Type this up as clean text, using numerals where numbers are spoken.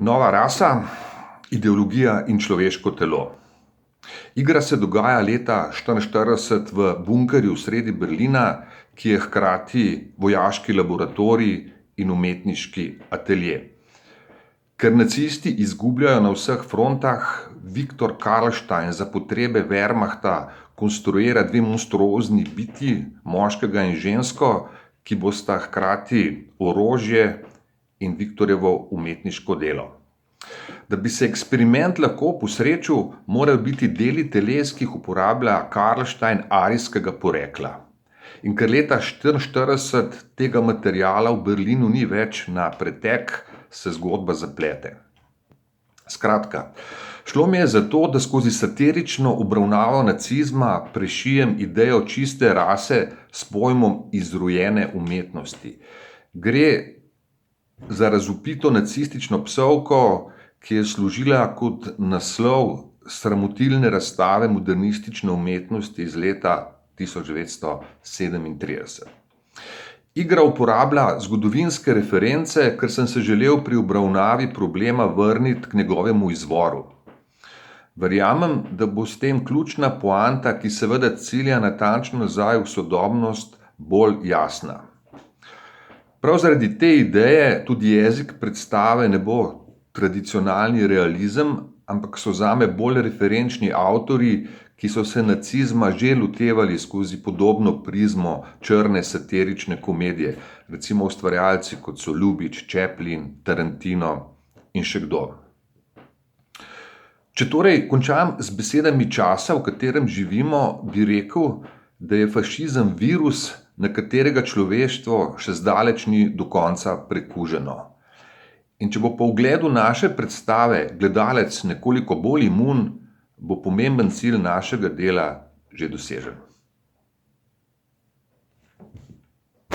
Nova rasa, ideologija in človeško telo. Igra se dogaja leta 1944 v bunkerju sredi Berlina, ki je hkrati vojaški laboratorij in umetniški atelje. Ker nacisti izgubljajo na vseh frontah, Viktor Karlštajn za potrebe Wehrmachta konstruira dve monstruozni bitji, moškega in žensko, ki bosta hkrati orožje in Viktorjevo umetniško delo. Da bi se eksperiment lahko posrečil, morajo biti deli teles, ki jih uporablja Karlštajn, arijskega porekla. In ker leta 1944 tega materiala v Berlinu ni več na pretek, se zgodba zaplete. Skratka, šlo mi je za to, da skozi satirično obravnavo nacizma prešijem idejo čiste rase s pojmom izrojene umetnosti. Gre za razvpito nacistično psovko, ki je služila kot naslov sramotilne razstave modernistične umetnosti iz leta 1937. Igra uporablja zgodovinske reference, ker sem se želel pri obravnavi problema vrniti k njegovemu izvoru. Verjamem, da bo s tem ključna poanta, ki seveda cilja natančno nazaj v sodobnost, bolj jasna. Prav zaradi te ideje tudi jezik predstave ne bo tradicionalni realizem, ampak so zame bolj referenčni avtorji, ki so se nacizma že lotevali skozi podobno prizmo črne satirične komedije, recimo ustvarjalci kot so Lubitsch, Chaplin, Tarantino in še kdo. Če torej končam z besedami časa, v katerem živimo, bi rekel, da je fašizem virus, na katerega človeštvo še zdaleč ni do konca prekuženo. In če bo po ogledu naše predstave gledalec nekoliko bolj imun, bo pomemben cilj našega dela že dosežen.